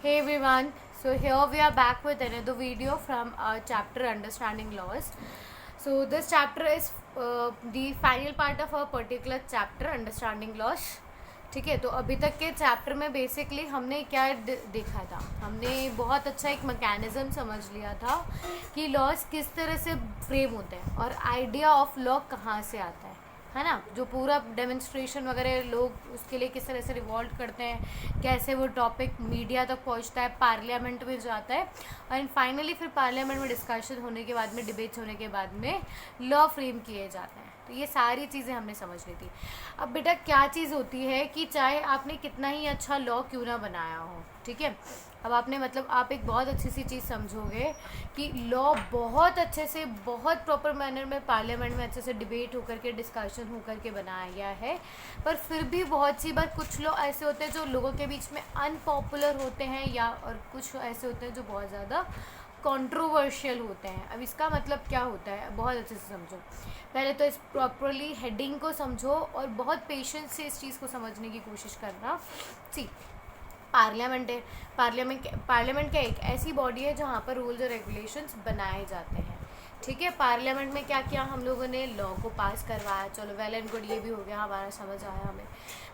Hey everyone, so here we are back with another video from our chapter Understanding Laws. So this chapter is the final part of our particular chapter Understanding Laws. ठीक है, तो अभी तक के chapter में basically हमने क्या देखा था, हमने बहुत अच्छा एक मैकेनिज्म समझ लिया था कि लॉज किस तरह से फ्रेम होते हैं और आइडिया ऑफ लॉ कहाँ से आता है ना। जो पूरा डेमोन्स्ट्रेशन वगैरह लोग उसके लिए किस तरह से रिवॉल्व करते हैं, कैसे वो टॉपिक मीडिया तक पहुंचता है, पार्लियामेंट में जाता है और फाइनली फिर पार्लियामेंट में डिस्कशन होने के बाद में, डिबेट्स होने के बाद में लॉ फ्रेम किए जाते हैं। तो ये सारी चीज़ें हमने समझ ली थी। अब बेटा क्या चीज़ होती है कि चाहे आपने कितना ही अच्छा लॉ क्यों ना बनाया हो, ठीक है, अब आपने मतलब आप एक बहुत अच्छी सी चीज़ समझोगे कि लॉ बहुत अच्छे से, बहुत प्रॉपर मैनर में पार्लियामेंट में अच्छे से डिबेट होकर के, डिस्कशन होकर के बनाया गया है, पर फिर भी बहुत सी बार कुछ लॉ ऐसे होते हैं जो लोगों के बीच में अनपॉपुलर होते हैं, या और कुछ ऐसे होते हैं जो बहुत ज़्यादा कंट्रोवर्शियल होते हैं। अब इसका मतलब क्या होता है, बहुत अच्छे से समझो। पहले तो इस प्रॉपरली हेडिंग को समझो और बहुत पेशेंस से इस चीज़ को समझने की कोशिश करना। सी पार्लियामेंट है, पार्लियामेंट क्या एक ऐसी बॉडी है जहाँ पर रूल्स और रेगुलेशंस बनाए जाते हैं, ठीक है। पार्लियामेंट में क्या किया हम लोगों ने, लॉ को पास करवाया, चलो वेल एंड गुड, ये भी हो गया, हमारा समझ आया हमें।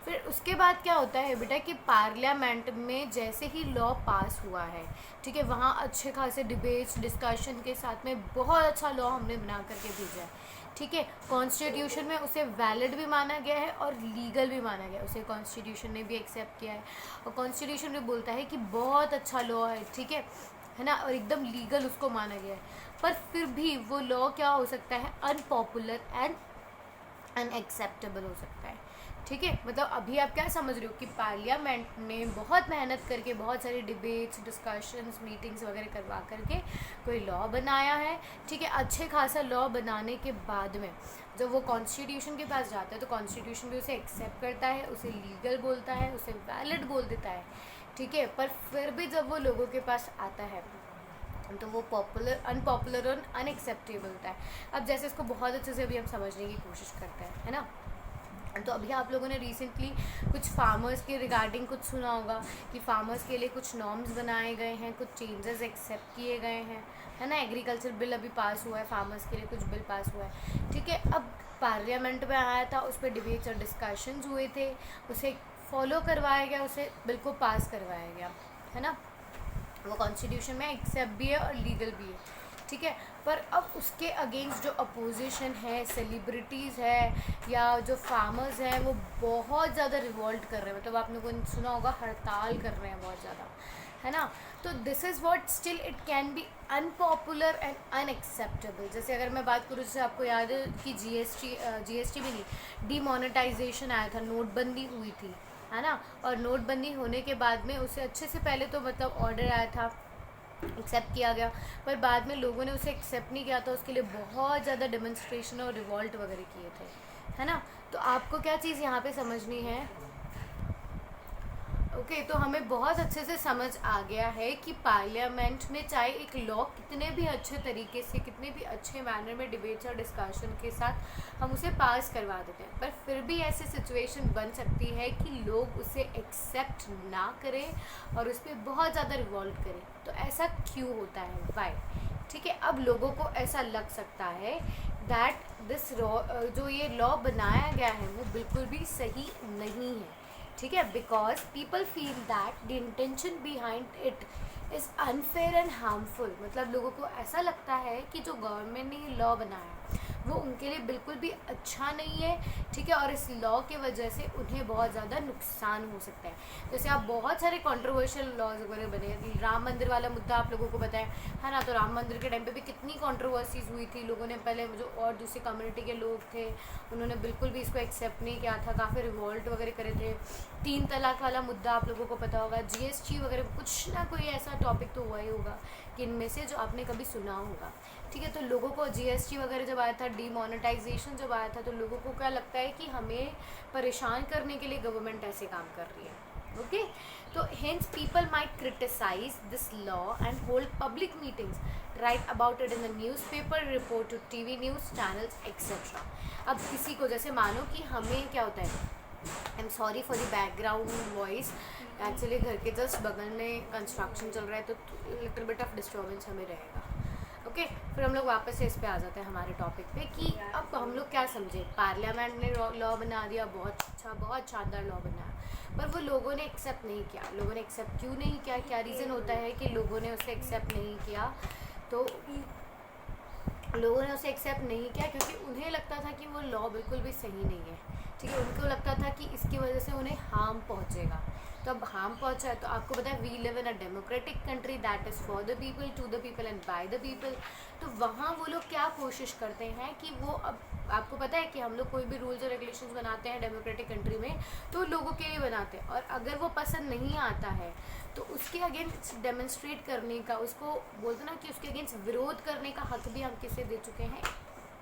फिर उसके बाद क्या होता है बेटा कि पार्लियामेंट में जैसे ही लॉ पास हुआ है, ठीक है, वहाँ अच्छे खासे डिबेट्स डिस्कशन के साथ में बहुत अच्छा लॉ हमने बना करके भेजा है, ठीक है। कॉन्स्टिट्यूशन में उसे वैलिड भी माना गया है और लीगल भी माना गया है, उसे कॉन्स्टिट्यूशन ने भी एक्सेप्ट किया है और कॉन्स्टिट्यूशन भी बोलता है कि बहुत अच्छा लॉ है, ठीक है ना, और एकदम लीगल उसको माना गया है। पर फिर भी वो लॉ क्या हो सकता है, अनपॉपुलर एंड अनएक्सेप्टेबल हो सकता है, ठीक है। मतलब अभी आप क्या समझ रहे हो कि पार्लियामेंट ने बहुत मेहनत करके, बहुत सारे डिबेट्स डिस्कशंस मीटिंग्स वगैरह करवा करके कोई लॉ बनाया है, ठीक है। अच्छे खासा लॉ बनाने के बाद में जब वो कॉन्स्टिट्यूशन के पास जाता है तो कॉन्स्टिट्यूशन भी उसे एक्सेप्ट करता है, उसे लीगल बोलता है, उसे वैलिड बोल देता है, ठीक है। पर फिर भी जब वो लोगों के पास आता है तो वो अनपॉपुलर और अनएक्सेप्टेबल होता है। अब जैसे इसको बहुत अच्छे से अभी हम समझने की कोशिश करते हैं, है ना। तो अभी आप लोगों ने रिसेंटली कुछ फार्मर्स के रिगार्डिंग कुछ सुना होगा कि फार्मर्स के लिए कुछ नॉर्म्स बनाए गए हैं, कुछ चेंजेस एक्सेप्ट किए गए हैं, है ना। एग्रीकल्चर बिल अभी पास हुआ है, फार्मर्स के लिए कुछ बिल पास हुआ है, ठीक है। अब पार्लियामेंट में आया था, उस पर डिबेट्स और डिस्कशंस हुए थे, उसे फॉलो करवाया गया, उसे बिल को पास करवाया गया, है ना। वो कॉन्स्टिट्यूशन में एक्सेप्ट भी है और लीगल भी है, ठीक है। पर अब उसके अगेंस्ट जो अपोजिशन है, सेलिब्रिटीज़ है या जो फार्मर्स हैं, वो बहुत ज़्यादा रिवॉल्ट कर रहे हैं, मतलब आपने को सुना होगा हड़ताल कर रहे हैं बहुत ज़्यादा, है ना। तो this is what still it can be unpopular and unacceptable. जैसे अगर मैं बात करूँ, जैसे आपको याद है कि जीएसटी भी नहीं, डीमोनेटाइजेशन आया था, नोटबंदी हुई थी, है ना। और नोटबंदी होने के बाद में उसे अच्छे से पहले तो मतलब ऑर्डर आया था, एक्सेप्ट किया गया, पर बाद में लोगों ने उसे एक्सेप्ट नहीं किया था, उसके लिए बहुत ज़्यादा डेमोन्स्ट्रेशन और रिवॉल्ट वगैरह किए थे, है ना। तो आपको क्या चीज़ यहाँ पे समझनी है, ओके तो हमें बहुत अच्छे से समझ आ गया है कि पार्लियामेंट में चाहे एक लॉ कितने भी अच्छे तरीके से, कितने भी अच्छे मैनर में डिबेट्स और डिस्कशन के साथ हम उसे पास करवा देते हैं, पर फिर भी ऐसी सिचुएशन बन सकती है कि लोग उसे एक्सेप्ट ना करें और उस पर बहुत ज़्यादा रिवॉल्व करें। तो ऐसा क्यों होता है, वाई, ठीक है। अब लोगों को ऐसा लग सकता है दैट दिस जो ये लॉ बनाया गया है वो बिल्कुल भी सही नहीं है, ठीक है, because people feel that the intention behind it is unfair and harmful. मतलब लोगों को ऐसा लगता है कि जो गवर्नमेंट ने ये लॉ बनाया वो उनके लिए बिल्कुल भी अच्छा नहीं है, ठीक है, और इस लॉ के वजह से उन्हें बहुत ज़्यादा नुकसान हो सकता है। जैसे आप बहुत सारे कंट्रोवर्शियल लॉज वगैरह बने, राम मंदिर वाला मुद्दा आप लोगों को बताया, है ना। तो राम मंदिर के टाइम पे भी कितनी कंट्रोवर्सीज हुई थी, लोगों ने पहले जो और दूसरी कम्युनिटी के लोग थे उन्होंने बिल्कुल भी इसको एक्सेप्ट नहीं किया था, काफ़ी रिवॉल्ट वगैरह करे थे। 3 तलाक वाला मुद्दा आप लोगों को पता होगा, जीएसटी वगैरह, कुछ ना कोई ऐसा टॉपिक तो हुआ ही होगा कि इनमें से जो आपने कभी सुना होगा, ठीक है। तो लोगों को जीएसटी वगैरह जब आया था, डीमोनेटाइजेशन जब आया था, तो लोगों को क्या लगता है कि हमें परेशान करने के लिए गवर्नमेंट ऐसे काम कर रही है, ओके। तो hence people might criticise this law and hold public meetings, write about it in the newspaper, report to TV news channels etcetera. अब किसी को, जैसे मानो कि हमें क्या होता है, I am sorry for the background voice, actually घर के जस्ट बगल में कंस्ट्रक्शन चल रहा है, तो लिटिल बिट ऑफ डिस्टर्बेंस हमें रहेगा। ओके, फिर हम लोग वापस से इस पे आ जाते हैं हमारे टॉपिक पे कि अब हम लोग क्या समझे। पार्लियामेंट ने लॉ बना दिया, बहुत अच्छा, बहुत शानदार लॉ बनाया, पर वो लोगों ने एक्सेप्ट नहीं किया। लोगों ने एक्सेप्ट क्यों नहीं किया, क्या रीज़न होता है कि लोगों ने उसे एक्सेप्ट नहीं किया? तो लोगों ने उसे एक्सेप्ट नहीं किया क्योंकि उन्हें लगता था कि वो लॉ बिल्कुल भी सही नहीं है, ठीक है। उनको लगता था कि इसकी वजह से उन्हें हार्म पहुंचेगा। तो अब हार्म पहुंचा है, तो आपको पता है we live in a democratic country that is for the people, to the people and by the people. तो वहाँ वो लोग क्या कोशिश करते हैं कि वो, अब आपको पता है कि हम लोग कोई भी रूल्स और रेगुलेशंस बनाते हैं डेमोक्रेटिक कंट्री में तो लोगों के लिए बनाते हैं, और अगर वो पसंद नहीं आता है तो उसके अगेंस्ट डेमोन्स्ट्रेट करने का, उसको बोलते ना कि उसके अगेंस्ट विरोध करने का हक भी हम किसे दे चुके हैं,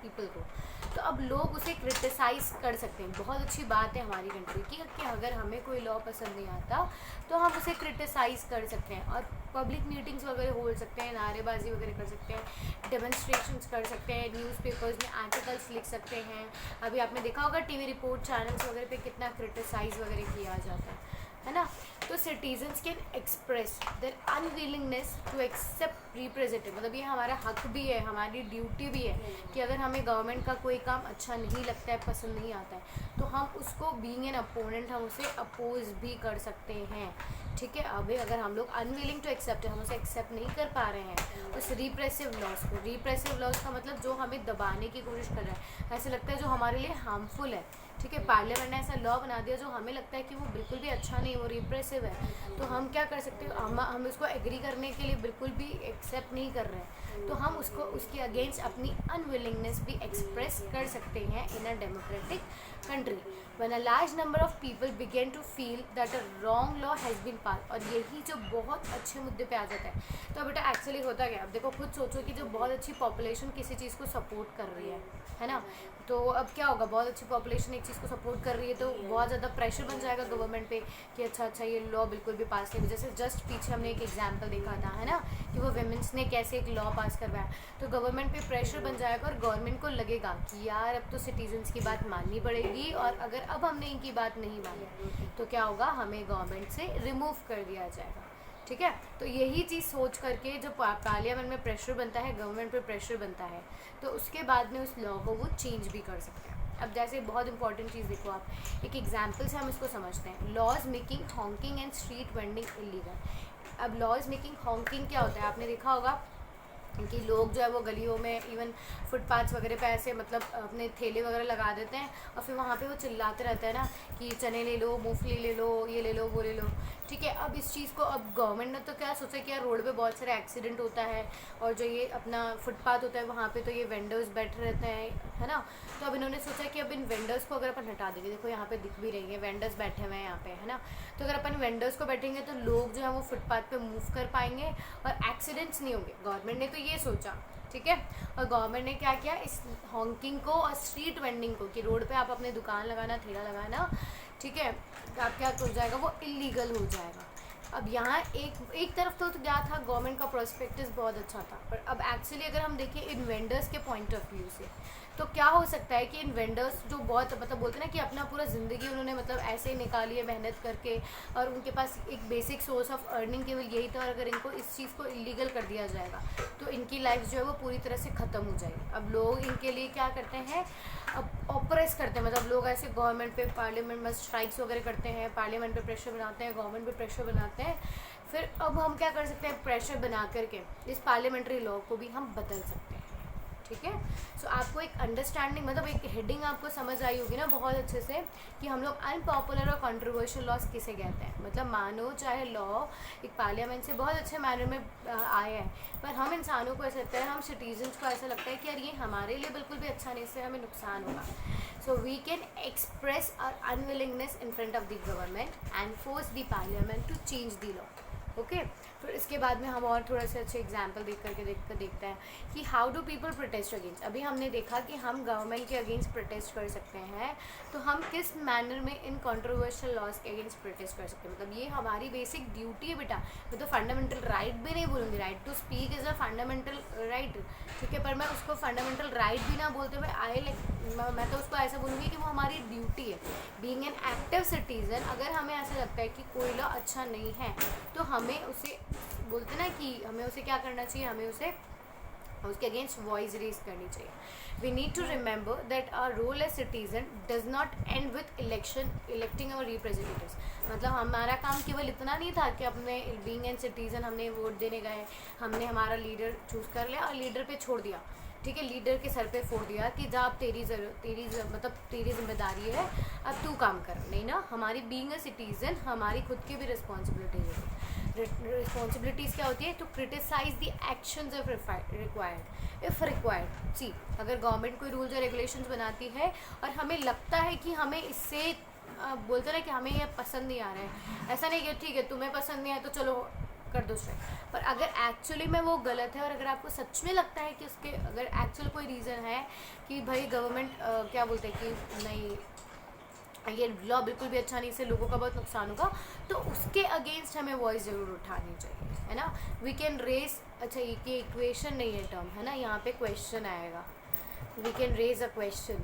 पीपल को। तो अब लोग उसे क्रिटिसाइज़ कर सकते हैं। बहुत अच्छी बात है हमारी कंट्री की कि अगर हमें कोई लॉ पसंद नहीं आता तो हम उसे क्रिटिसाइज़ कर सकते हैं, और पब्लिक मीटिंग्स वगैरह हो सकते हैं, नारेबाजी वगैरह कर सकते हैं, डेमोन्स्ट्रेशंस कर सकते हैं, न्यूज़पेपर्स में आर्टिकल्स लिख सकते हैं। अभी आपने देखा होगा टीवी रिपोर्ट चैनल्स वगैरह पे कितना क्रिटिसाइज़ वगैरह किया जाता है ना। तो citizens can express their unwillingness to accept representative, मतलब ये हमारा हक भी है, हमारी ड्यूटी भी है कि अगर हमें गवर्नमेंट का कोई काम अच्छा नहीं लगता है, पसंद नहीं आता है, तो हम उसको बीइंग एन अपोनेंट हम उसे अपोज भी कर सकते हैं, ठीक है। अभी अगर हम लोग अनविलिंग टू एक्सेप्ट, हम उसे एक्सेप्ट नहीं कर पा रहे हैं उस रिप्रेसिव लॉज को। रिप्रेसिव लॉज का मतलब जो हमें दबाने की कोशिश कर रहा है, ऐसे लगता है जो हमारे लिए हार्मफुल है, ठीक है। पार्लियामेंट ने ऐसा लॉ बना दिया जो हमें लगता है कि वो बिल्कुल भी अच्छा नहीं, वो रिप्रेसिव है, तो हम क्या कर सकते हैं, हम उसको एग्री करने के लिए बिल्कुल भी एक्सेप्ट नहीं कर रहे हैं, तो हम उसको उसके अगेंस्ट अपनी अनविलिंगनेस भी एक्सप्रेस कर सकते हैं in a democratic country. When a large number of people begin to feel that a wrong law has been pass, और यही जो बहुत अच्छे मुद्दे पे आ जाता है। तो बेटा एक्चुअली होता क्या, अब देखो खुद सोचो कि जो बहुत अच्छी पॉपुलेशन किसी चीज़ को सपोर्ट कर रही है ना, तो अब क्या होगा, बहुत अच्छी पॉपुलेशन एक चीज़ को सपोर्ट कर रही है तो बहुत ज़्यादा प्रेशर बन जाएगा गवर्नमेंट पे कि अच्छा ये लॉ बिल्कुल भी पास नहीं। जैसे जस्ट पीछे हमने एक एग्जांपल देखा था, है ना, कि वो विमेंस ने कैसे एक लॉ पास करवाया, तो गवर्नमेंट पे प्रेशर बन जाएगा और गवर्नमेंट को लगेगा कि यार अब तो सिटीजन्स की बात माननी पड़ेगी, और अगर अब हमने इनकी बात नहीं मानी तो क्या होगा, हमें गवर्नमेंट से रिमूव कर दिया जाएगा, ठीक है। तो यही चीज़ सोच करके जब पार्लियामेंट में प्रेशर बनता है, गवर्नमेंट पे प्रेशर बनता है, तो उसके बाद में उस लॉ को वो चेंज भी कर सकते हैं। अब जैसे बहुत इंपॉर्टेंट चीज़ देखो आप, एक एग्जांपल से हम इसको समझते हैं। Laws making honking and street vending illegal. अब लॉज मेकिंग हॉन्किंग क्या होता है, आपने देखा होगा कि लोग जो है वो गलियों में, इवन फुटपाथ्स वगैरह पे ऐसे मतलब अपने ठेले वगैरह लगा देते हैं, और फिर वहाँ पे वो चिल्लाते रहते हैं ना कि चने ले लो, मूंगफली ले लो, ये ले लो, वो ले लो, ठीक है। अब इस चीज़ को अब गवर्नमेंट ने तो क्या सोचा कि यार रोड पे बहुत सारे एक्सीडेंट होता है, और जो ये अपना फुटपाथ होता है वहाँ पे तो ये वेंडर्स बैठे रहते हैं, है ना। तो अब इन्होंने सोचा कि अब इन वेंडर्स को अगर अपन हटा देंगे, देखो यहाँ पे दिख भी रही है वेंडर्स बैठे हुए हैं यहाँ पे, है ना, तो अगर अपन वेंडर्स को बैठेंगे तो लोग जो है वो फुटपाथ पे मूव कर पाएंगे और एक्सीडेंट्स नहीं होंगे। गवर्नमेंट ने तो ये सोचा, ठीक है। और गवर्नमेंट ने क्या किया, इस हॉन्किंग को और स्ट्रीट वेंडिंग को, कि रोड पे आप अपने दुकान लगाना, ठेला लगाना, ठीक है, तो आप क्या हो जाएगा, वो इलीगल हो जाएगा। अब यहाँ एक तरफ तो क्या था, गवर्नमेंट का प्रोस्पेक्टिस बहुत अच्छा था, पर अब एक्चुअली अगर हम देखें इन वेंडर्स के पॉइंट ऑफ व्यू से, तो क्या हो सकता है कि इन वेंडर्स जो बहुत मतलब बोलते हैं ना कि अपना पूरा ज़िंदगी उन्होंने मतलब ऐसे ही निकाली है मेहनत करके, और उनके पास एक बेसिक सोर्स ऑफ अर्निंग केवल यही था, और अगर इनको इस चीज़ को इलीगल कर दिया जाएगा तो इनकी लाइफ जो है वो पूरी तरह से ख़त्म हो जाएगी। अब लोग इनके लिए क्या करते हैं, अब ऑपरेस करते हैं, मतलब लोग ऐसे गवर्नमेंट पे, पार्लियामेंट में स्ट्राइक्स वगैरह करते हैं, पार्लियामेंट पे प्रेशर बनाते हैं, गवर्नमेंट पे प्रेशर बनाते हैं। फिर अब हम क्या कर सकते हैं, प्रेशर बना करके इस पार्लियामेंट्री लॉ को भी हम बदल सकते हैं, ठीक है। सो आपको एक अंडरस्टैंडिंग, मतलब एक हेडिंग आपको समझ आई होगी ना बहुत अच्छे से, कि हम लोग अनपॉपुलर और कंट्रोवर्शियल लॉज किसे कहते हैं। मतलब मानो चाहे लॉ एक पार्लियामेंट से बहुत अच्छे मैनर में आया है, पर हम इंसानों को ऐसा लगता है, हम सिटीजन्स को ऐसा लगता है कि यार ये हमारे लिए बिल्कुल भी अच्छा नहीं, इससे हमें नुकसान होगा। So we can express our unwillingness in front of the government and force the parliament to change the law. Okay फिर इसके बाद में हम और थोड़ा सा अच्छे एग्जाम्पल देखते हैं कि how do people protest against. अभी हमने देखा कि हम गवर्नमेंट के अगेंस्ट प्रोटेस्ट कर सकते हैं, तो हम किस मैनर में इन कंट्रोवर्शियल लॉज के अगेंस्ट प्रोटेस्ट कर सकते हैं। मतलब ये हमारी बेसिक ड्यूटी है बेटा, मैं तो फंडामेंटल राइट भी नहीं बोलूँगी, right to speak is a fundamental right, ठीक है, पर मैं उसको फंडामेंटल राइट भी ना बोलते हुए मैं तो उसको ऐसा बोलूँगी कि वो हमारी ड्यूटी है। बीइंग एन एक्टिव सिटीज़न, अगर हमें ऐसा लगता है कि कोई लॉ अच्छा नहीं है तो हमें उसे बोलते ना कि हमें उसे क्या करना चाहिए, हमें उसे उसके अगेंस्ट वॉइस रेज करनी चाहिए। We need to remember that our role as citizen does not end with electing our representatives. मतलब हमारा काम केवल इतना नहीं था कि अपने बीइंग एन सिटीजन हमने वोट देने गए, हमने हमारा लीडर चूज़ कर लिया और लीडर पे छोड़ दिया, ठीक है, लीडर के सर पे फोड़ दिया कि जा अब तेरी जिम्मेदारी है, अब तू काम कर। नहीं ना, हमारी बीइंग अ सिटीजन हमारी खुद की भी रिस्पॉन्सिबिलिटीज है। रिस्पॉन्सिबिलिटीज़ क्या होती है? To criticise the actions if required. See, अगर गवर्नमेंट कोई रूल्स और रेगुलेशंस बनाती है और हमें लगता है कि हमें इससे बोलते ना कि हमें ये पसंद नहीं आ रहा है, ऐसा नहीं कि ठीक है तुम्हें पसंद नहीं है तो चलो कर दो स्ट्राइक, पर अगर एक्चुअली में वो गलत है और अगर आपको सच में लगता है कि उसके अगर एक्चुअल कोई रीज़न है कि भाई गवर्नमेंट क्या बोलते हैं कि नहीं ये लॉ बिल्कुल भी अच्छा नहीं, इससे लोगों का बहुत नुकसान होगा, तो उसके अगेंस्ट हमें वॉइस ज़रूर उठानी चाहिए, है ना। वी कैन रेज, अच्छा ये इक्वेशन नहीं है टर्म, है ना, यहाँ पे क्वेश्चन आएगा। We can raise a question,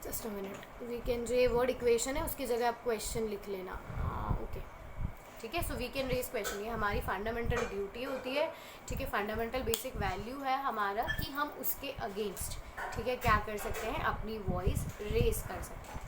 just a minute, we can, जो ये वर्ड इक्वेशन है उसकी जगह आप क्वेश्चन लिख लेना, ओके, ठीक है। So we can raise question, ये हमारी फंडामेंटल ड्यूटी होती है, ठीक है, फंडामेंटल बेसिक वैल्यू है हमारा कि हम उसके अगेंस्ट, ठीक है, क्या कर सकते हैं, अपनी वॉइस रेज कर सकते हैं।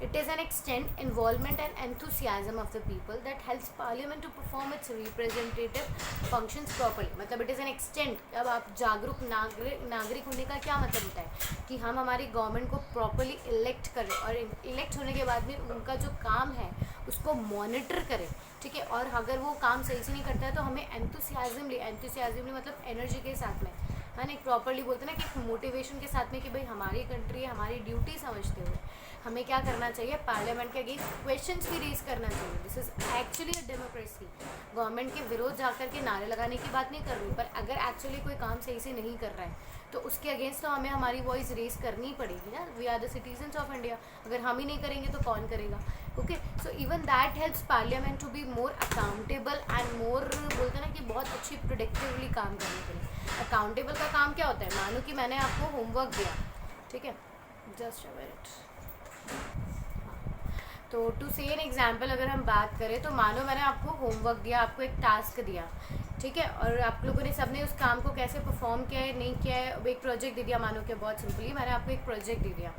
It is an extend involvement and enthusiasm of the people that helps parliament to perform its representative functions properly. मतलब इट इज़ एन एक्सटेंड, अब आप जागरूक नागरिक होने का क्या मतलब होता है कि हम हमारी गवर्नमेंट को प्रॉपर्ली इलेक्ट करें और इलेक्ट होने के बाद में उनका जो काम है उसको मॉनिटर करें, ठीक है, और अगर वो काम सही से नहीं करता है तो हमें एंथुसियाज्मली मतलब एनर्जी के साथ में, है ना, एक प्रॉपर्ली बोलते हैं ना कि मोटिवेशन के साथ में कि भाई हमारी कंट्री है, हमारी ड्यूटी समझते हुए हमें क्या करना चाहिए, पार्लियामेंट के अगेंस्ट क्वेश्चंस भी रेज करना चाहिए। This is actually a democracy. Government के विरोध जाकर के नारे लगाने की बात नहीं कर रही, पर अगर एक्चुअली कोई काम सही से नहीं कर रहा है तो उसके अगेंस्ट तो हमें हमारी वॉइस रेज करनी ही पड़ेगी ना। We are the citizens of India, अगर हम ही नहीं करेंगे तो कौन करेगा। Okay, so even that helps parliament to be more accountable and more, बोलते हैं ना कि बहुत अच्छी प्रोडक्टिवली काम करने के लिए। अकाउंटेबल का काम क्या होता है, मानो कि मैंने आपको होमवर्क दिया, ठीक है, जस्ट अ मिनट, तो टू से एन एग्जाम्पल अगर हम बात करें तो मानो मैंने आपको होमवर्क दिया, आपको एक टास्क दिया, ठीक है, और आप लोगों ने सबने उस काम को कैसे परफॉर्म किया है नहीं किया है, एक प्रोजेक्ट दे दिया, मानो कि बहुत सिंपली मैंने आपको एक प्रोजेक्ट दे दिया,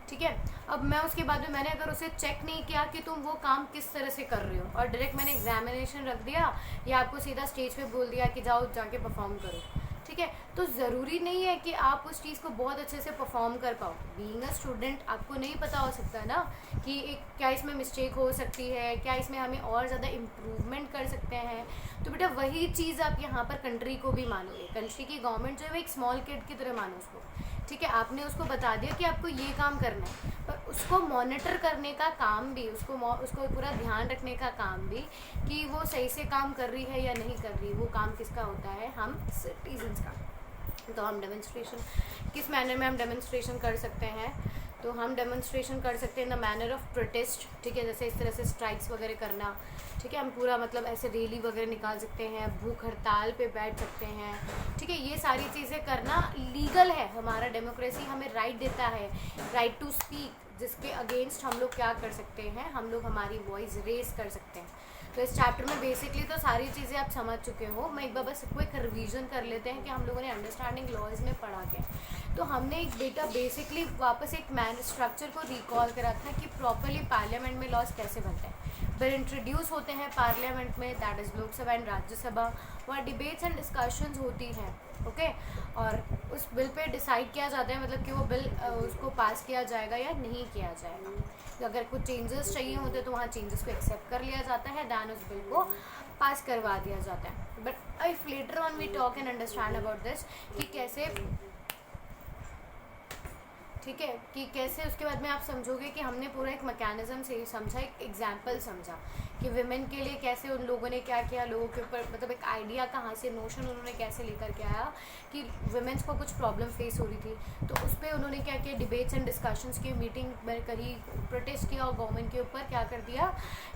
ठीक है। अब मैं उसके बाद में मैंने अगर उसे चेक नहीं किया कि तुम वो काम किस तरह से कर रहे हो और डायरेक्ट मैंने एग्जामिनेशन रख दिया या आपको सीधा स्टेज पे बोल दिया कि जाओ जाके परफॉर्म करो, ठीक है, तो ज़रूरी नहीं है कि आप उस चीज़ को बहुत अच्छे से परफॉर्म कर पाओ। बीइंग अ स्टूडेंट आपको नहीं पता हो सकता है ना कि क्या इसमें मिस्टेक हो सकती है, क्या इसमें हमें और ज़्यादा इम्प्रूवमेंट कर सकते हैं। तो बेटा वही चीज़ आप यहाँ पर कंट्री को भी मानोगे, कंट्री की गवर्नमेंट जो है वो एक स्मॉल किड की तरह मानो उसको, ठीक है, आपने उसको बता दिया कि आपको ये काम करना है, पर उसको मॉनिटर करने का काम भी, उसको पूरा ध्यान रखने का काम भी कि वो सही से काम कर रही है या नहीं कर रही, वो काम किसका होता है, हम सिटीजन्स का। तो हम डेमोन्स्ट्रेशन किस मैनर में हम डेमोन्स्ट्रेशन कर सकते हैं, तो हम डेमोन्स्ट्रेशन कर सकते हैं in the manner of protest, ठीक है, जैसे इस तरह से स्ट्राइक्स वगैरह करना, ठीक है, हम पूरा मतलब ऐसे रैली वगैरह निकाल सकते हैं, भूख हड़ताल पे बैठ सकते हैं, ठीक है, ये सारी चीज़ें करना लीगल है, हमारा डेमोक्रेसी हमें राइट देता है, राइट टू स्पीक, जिसके अगेंस्ट हम लोग क्या कर सकते हैं, हम लोग हमारी वॉइस रेज कर सकते हैं। तो इस चैप्टर में बेसिकली तो सारी चीज़ें आप समझ चुके हो, मैं एक बार बस क्विक रिवीजन कर लेते हैं कि हम लोगों ने अंडरस्टैंडिंग लॉज में पढ़ा क्या। तो हमने एक बेसिकली वापस एक मैन स्ट्रक्चर को रिकॉल करा था कि प्रॉपरली पार्लियामेंट में लॉज कैसे बनते हैं। बिल इंट्रोड्यूस होते हैं पार्लियामेंट में, that is Lok Sabha and Rajya Sabha, वहाँ डिबेट्स एंड डिस्कशंस होती हैं, ओके, और उस बिल पे डिसाइड किया जाता है मतलब कि वो बिल उसको पास किया जाएगा या नहीं किया जाएगा। तो अगर कुछ चेंजेस चाहिए होते तो वहाँ चेंजेस को एक्सेप्ट कर लिया जाता है, दैन उस बिल को पास करवा दिया जाता है। But if later on we talk and understand about this कि कैसे, ठीक है, कि कैसे उसके बाद में आप समझोगे कि हमने पूरा एक मैकेनिज्म से समझा, एक एग्जाम्पल समझा कि विमेन के लिए कैसे उन लोगों ने क्या किया, लोगों के ऊपर मतलब एक आइडिया कहाँ से, नोशन उन्होंने कैसे लेकर के आया कि विमेंस को कुछ प्रॉब्लम फेस हो रही थी। तो उस पर उन्होंने क्या किया, डिबेट्स एंड डिस्कशंस की मीटिंग करी, प्रोटेस्ट किया और गवर्नमेंट के ऊपर क्या कर दिया,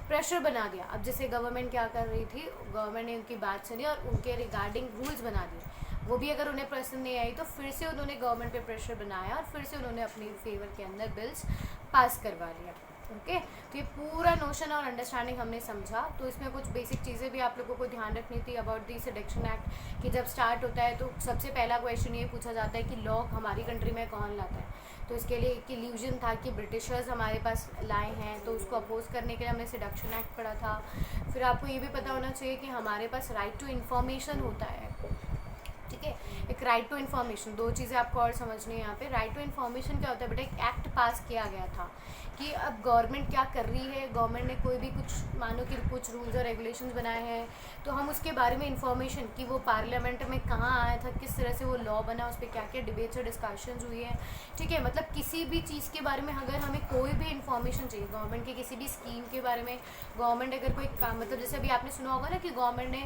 प्रेशर बना दिया। अब जैसे गवर्नमेंट क्या कर रही थी, गवर्नमेंट ने उनकी बात सुनी और उनके रिगार्डिंग रूल्स बना दिए। वो भी अगर उन्हें पसंद नहीं आई तो फिर से उन्होंने गवर्नमेंट पे प्रेशर बनाया और फिर से उन्होंने अपनी फेवर के अंदर बिल्स पास करवा लिया। ओके, तो ये पूरा नोशन और अंडरस्टैंडिंग हमने समझा। तो इसमें कुछ बेसिक चीज़ें भी आप लोगों को ध्यान रखनी थी अबाउट दी सेडेक्शन एक्ट, कि जब स्टार्ट होता है तो सबसे पहला क्वेश्चन ये पूछा जाता है कि लॉ हमारी कंट्री में कौन लाता है। तो इसके लिए एक इल्यूजन था कि ब्रिटिशर्स हमारे पास लाए हैं, तो उसको अपोज करने के लिए हमने सेडक्शन एक्ट पढ़ा था। फिर आपको ये भी पता होना चाहिए कि हमारे पास राइट टू इन्फॉर्मेशन होता है, ठीक है। एक राइट टू इन्फॉर्मेशन, दो चीज़ें आपको और समझनी है यहाँ पे। राइट टू इन्फॉर्मेशन क्या होता है बेटा, एक एक्ट पास किया गया था कि अब गवर्नमेंट क्या कर रही है, गवर्नमेंट ने कोई भी कुछ मानो कि कुछ रूल्स और रेगुलेशंस बनाए हैं तो हम उसके बारे में इन्फॉर्मेशन कि वो पार्लियामेंट में कहाँ आया था, किस तरह से वो लॉ बना, उस पर क्या क्या डिबेट्स और डिस्कशंस हुई है, ठीक है। मतलब किसी भी चीज़ के बारे में अगर हमें कोई भी इन्फॉर्मेशन चाहिए, गवर्नमेंट की किसी भी स्कीम के बारे में, गवर्नमेंट अगर कोई काम, मतलब जैसे अभी आपने सुना होगा ना कि गवर्नमेंट ने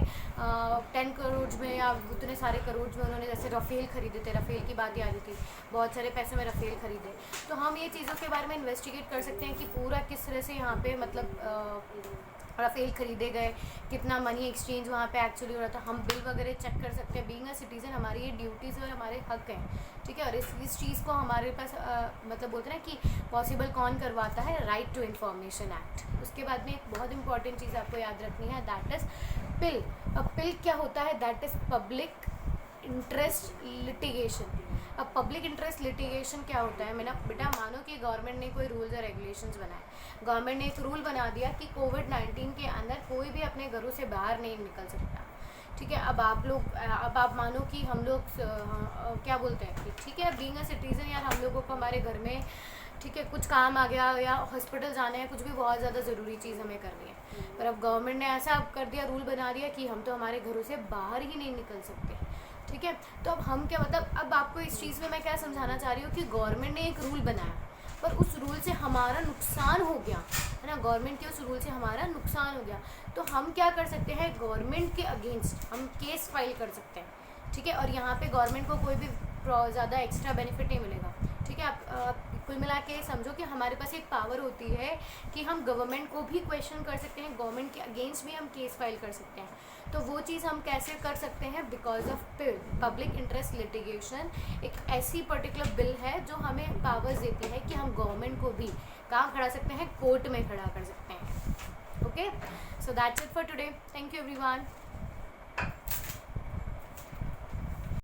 10 करोड़ में या उतने सारे करोड़ में उन्होंने जैसे रफ़ेल खरीदे थे, रफ़ेल की बात याद थी, बहुत सारे पैसे में रफ़ेल खरीदे। तो हम ये चीज़ों के बारे में इन्वेस्टिगेट कर सकते हैं कि पूरा किस तरह से यहाँ पे मतलब रफ़ेल खरीदे गए, कितना मनी एक्सचेंज वहाँ पे एक्चुअली हो रहा था। हम बिल वगैरह चेक कर सकते हैं। बीइंग अ सिटीज़न हमारी ये ड्यूटीज़ और हमारे हक हैं, ठीक है। और इस चीज़ को हमारे पास मतलब बोलते हैं ना कि पॉसिबल कौन करवाता है, राइट टू इन्फॉर्मेशन एक्ट। उसके बाद में एक बहुत इंपॉर्टेंट चीज़ आपको याद रखनी है, दैट इज़ पिल। अब पिल क्या होता है, that is public interest litigation. अब पब्लिक इंटरेस्ट लिटिगेशन क्या होता है, मैंने बेटा मानो कि गवर्नमेंट ने कोई रूल्स और रेगुलेशंस बनाए, गवर्नमेंट ने एक रूल बना दिया कि कोविड-19 के अंदर कोई भी अपने घरों से बाहर नहीं निकल सकता, ठीक है। अब आप मानो कि हम लोग क्या बोलते हैं कि ठीक है, बीइंग अ सिटीज़न यार हम लोगों को हमारे घर में, ठीक है, कुछ काम आ गया या हॉस्पिटल जाना है, कुछ भी बहुत ज़्यादा ज़रूरी चीज़ हमें करनी है, पर अब गवर्नमेंट ने ऐसा कर दिया, रूल बना दिया कि हम तो हमारे घरों से बाहर ही नहीं निकल सकते, ठीक है। तो अब हम क्या, मतलब अब आपको इस चीज़ में मैं क्या समझाना चाह रही हूँ कि गवर्नमेंट ने एक रूल बनाया पर उस रूल से हमारा नुकसान हो गया, है ना, गवर्नमेंट के उस रूल से हमारा नुकसान हो गया। तो हम क्या कर सकते हैं, गवर्नमेंट के अगेंस्ट हम केस फाइल कर सकते हैं, ठीक है। और यहाँ पे गवर्नमेंट को कोई भी ज़्यादा एक्स्ट्रा बेनिफिट नहीं मिलेगा, ठीक है। आप कुल मिला के समझो कि हमारे पास एक पावर होती है कि हम गवर्नमेंट को भी क्वेश्चन कर सकते हैं, गवर्नमेंट के अगेंस्ट भी हम केस फाइल कर सकते हैं। तो वो चीज़ हम कैसे कर सकते हैं, because of pill, public interest litigation एक ऐसी पर्टिकुलर बिल है जो हमें पावर्स देती है कि हम गवर्नमेंट को भी कहाँ खड़ा सकते हैं, कोर्ट में खड़ा कर सकते हैं। Okay, so that's it for today, thank you everyone.